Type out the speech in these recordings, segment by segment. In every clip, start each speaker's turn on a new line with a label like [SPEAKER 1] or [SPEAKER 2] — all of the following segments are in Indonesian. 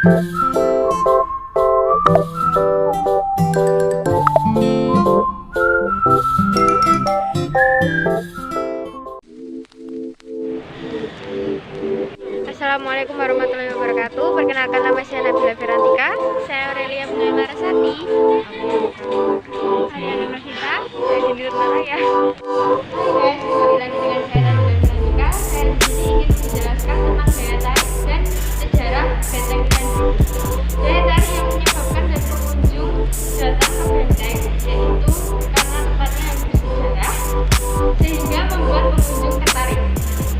[SPEAKER 1] Assalamualaikum warahmatullahi wabarakatuh. Perkenalkan, nama saya Nabila Firantika. Saya Aurelia Bunga Larasati. Saya nomor kita dari Nurmalaya. Kembali lagi dengan saya Nabila Firantika. Saya di sini ingin menjelaskan tentang daya tarik dan sejarah Benteng Candi. Daya tarik yang menyebabkan dan pengunjung datang ke benteng yaitu karena tempatnya yang bersejarah sehingga membuat pengunjung tertarik.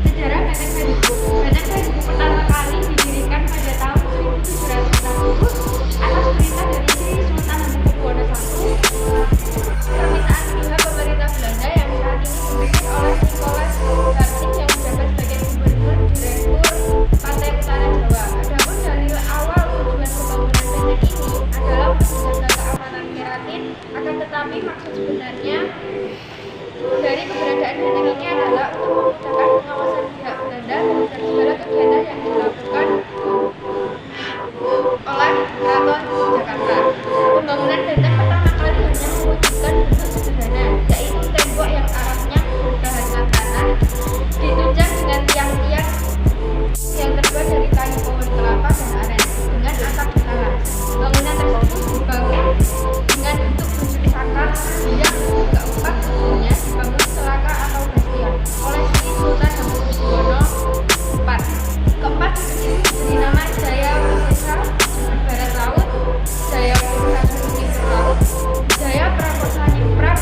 [SPEAKER 1] Sejarah Benteng Candi. Benteng Candi pertama kali didirikan pada tahun 1760 atas perintah dari Sri Sultan Hamengkubuwono I. Permintaan pihak pemerintah Belanda yang saat ini dipimpin oleh Nicholas Darting yang menjabat sebagai gubernur direktur pantai utara Jawa. Adapun dari awal tujuan pembangunan benteng ini adalah untuk menjaga keamanan keratin, akan tetapi maksud sebenarnya dari keberadaan benteng ini adalah untuk memudahkan pengawasan pihak Belanda terhadap segala kegiatan yang dilakukan oleh Keraton Jakarta. Pembangunan benteng pertama kali hanya mewujudkan bentuk sederhana, yaitu tembok yang arahnya berbahan tanah, ditunjang dengan tiang-tiang yang terbuat dari kayu pohon kelapa dan aren dengan atap tanah. Bangunan tersebut dibangun dengan bentuk buncit saka yang keempat umumnya dibangun selaka atau bastion oleh Sri Sultan Hamengkubuwono IV. Keempat diberi nama Jaya Wisesa Barat Laut, Jaya Wisesa Timur Laut, Jaya Prakosa Nipra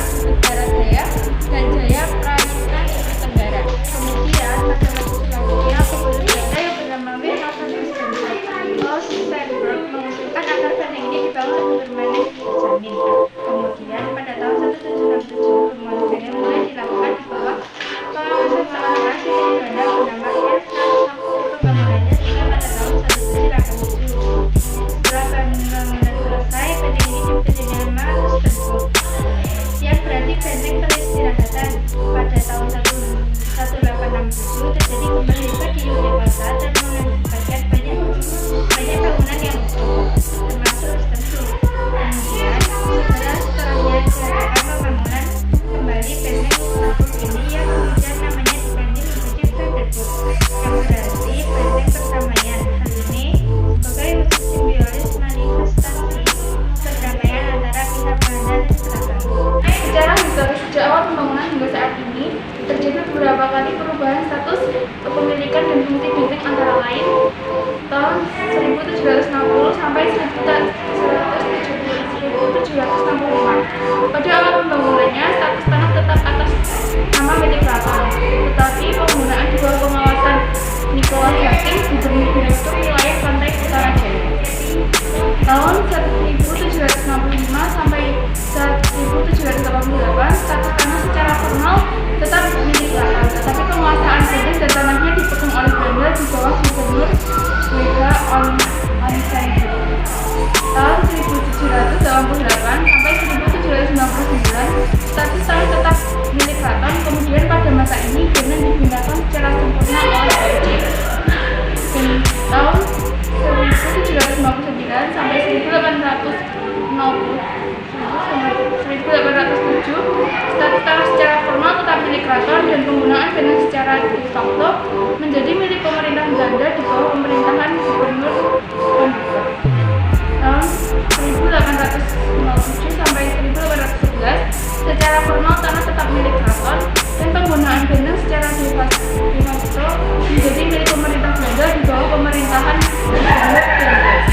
[SPEAKER 1] Barat Daya, dan Jaya Prayitna Tenggara. Kemudian pada waktu selanjutnya gubernur Belanda yang bernama Wilhelm Steenberg mengusulkan agar benteng ini dibangun lebih permanen dijamin. Kemudian pada tahun 1767 pembangunannya mulai dilakukan di bawah pengawasan seorang arsitek Belanda bernama Ernst Pembangunannya hingga pada tahun 1787. Setelah pembangunan selesai, benteng ini diberi nama Steenberg, yang berarti benteng peristirahatan. Pada tahun 1867 terjadi kembali luka di Yogyakarta dan mengakibatkan banyak bangunan yang runtuh, termasuk Steenberg. Kemudian setelahnya diadakan pembangunan kembali benteng Steenberg ini yang kemudian namanya diganti menjadi Brandenburg, yang berarti benteng perdamaian. Hal ini sebagai wujud simbiosis manifestasi perdamaian antara pihak Belanda dan Selatan. Secara historis sejak awal pembangunan hingga saat ini terjadi beberapa kali perubahan status kepemilikan dan fungsi benteng, antara lain tahun 1760 sampai 1765. Pada awal pembangunannya status tanah tetap atas nama milik keraton, tetapi penggunaan di bawah pengawasan Nicholas Darting, gubernur direktur wilayah pantai utara Jawa. Tahun 1765 sampai 1788 status tanah secara formal tetap milik keraton, tetapi penguasaan benteng dan tanahnya dipegang oleh Belanda di bawah gubernur W.H. Onsenburg. Tahun 1788 sampai 1799 status tanah tetap milik keraton. Kemudian pada masa ini benteng digunakan secara sempurna oleh PJ. Dan tahun 1759 sampai 1807 status tanah secara formal tetap milik keraton dan penggunaan benteng secara de facto menjadi milik pemerintah Belanda di bawah pemerintahan gubernur Brandenburg. Tahun 1807 sampai 1811 secara formal tanah tetap milik keraton dan penggunaan benteng secara de facto menjadi milik pemerintah Belanda di bawah pemerintahan gubernur Brandenburg.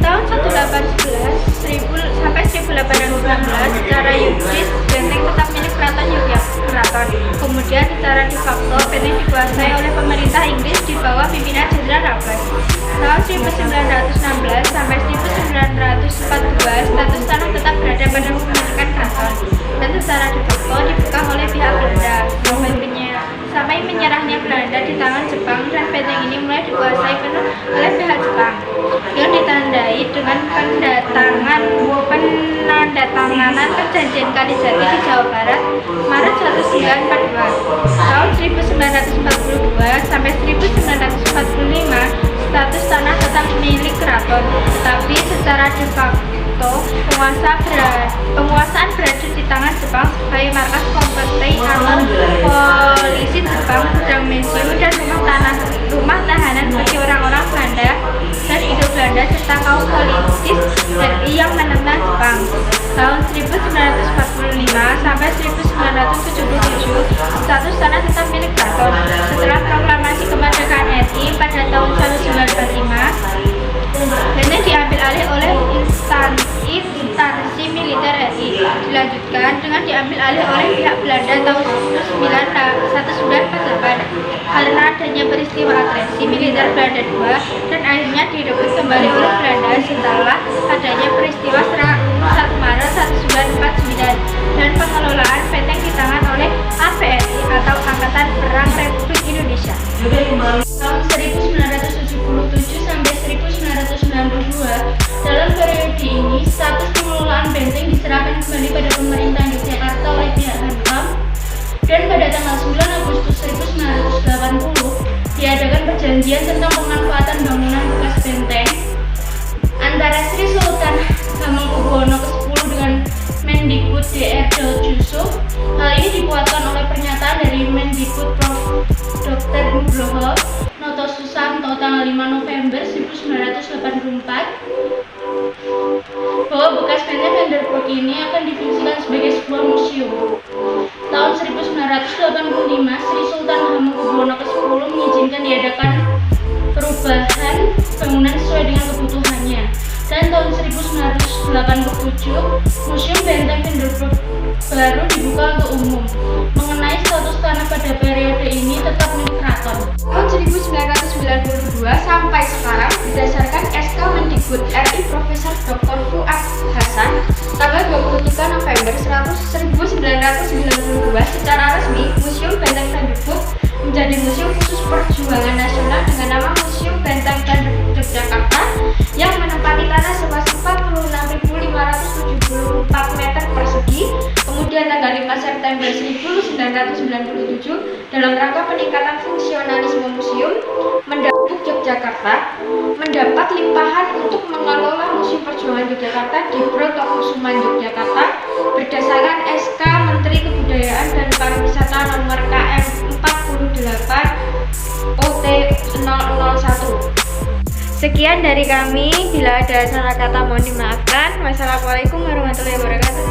[SPEAKER 1] Tahun 1811 sampai 1816 secara yuridis benteng tetap milik keraton Yogyakarta. Kemudian secara de facto benteng dikuasai oleh pemerintah Inggris di bawah pimpinan Jenderal Raffles. Tahun 1916 sampai 1942 status tanah tetap berada pada kepemilikan keraton dan secara de facto dipegang oleh pihak Belanda. Sampai menyerahnya Belanda di tangan Jepang dan benteng ini mulai dikuasai penuh oleh pihak Jepang, yang ditandai dengan penandatanganan Perjanjian Kalijati di Jawa Barat Maret 1942. Tahun 1942 sampai 1945 status tanah tetap milik keraton, tetapi secara de facto penguasaan berada di tangan Jepang sebagai markas kompeti atau polisi Jepang, gudang museum dan rumah tahanan bagi orang-orang Belanda dan Indo-Belanda serta kaum politis RI yang menentang Jepang. Tahun 1945 sampai 1977, status tanah tetap milik keraton. Setelah proklamasi kemerdekaan RI pada tahun 1945, benteng diambil alih oleh instansi militer RI. Dilanjutkan dengan diambil alih oleh pihak Belanda tahun 1948 karena adanya peristiwa agresi militer Belanda II dan akhirnya direbut kembali oleh Belanda setelah adanya peristiwa serang 1 Maret 1949 dan pengelolaan benteng di tangan oleh APRI atau Angkatan Perang Republik Indonesia. Tahun 1977 sampai 1992, dalam periode ini status pengelolaan benteng diserahkan kembali pada pemerintah Yogyakarta oleh pihak Hankam, dan pada tanggal 9 Agustus 1980 diadakan perjanjian tentang pemanfaatan bangunan bekas benteng antara Sri Sultan Hamengkubuwono ke-10 dengan Mendikbud Dr. Daud Yusuf. Hal ini dikuatkan oleh pernyataan dari Mendikbud Prof. Dr. Nugroho Noto Susanto tanggal 5 November 1984 bahwa bekas benteng Vanderburg ini akan difungsikan sebagai sebuah museum. Tahun 1985, Sri Sultan Hamengkubuwono ke-10 mengizinkan diadakan perubahan bangunan sesuai dengan kebutuhannya. Dan tahun 1987, Museum Benteng Vanderburg baru dibuka untuk umum. Mengenai status tanah pada periode ini tetap milik keraton. Tahun 1992 sampai sekarang berdasarkan SK Mendikbud RI Profesor Dr. Fuad Hasan tanggal 23 November 1992 secara resmi Museum Benteng Vanderburg menjadi museum khusus perjuangan nasional dengan nama Museum Benteng Vanderburg Yogyakarta yang menempati tanah seluas 46.574 meter persegi. Kemudian tanggal 5 September 1997 dalam rangka peningkatan fungsionalisme museum, Mendagri Yogyakarta mendapat limpahan untuk mengelola Museum Perjuangan Yogyakarta di Brotokusuman Yogyakarta berdasarkan SK Menteri Kebudayaan dan Pariwisata nomor KM 48 OT 001. Sekian dari kami, bila ada salah kata mohon dimaafkan. Wassalamualaikum warahmatullahi wabarakatuh.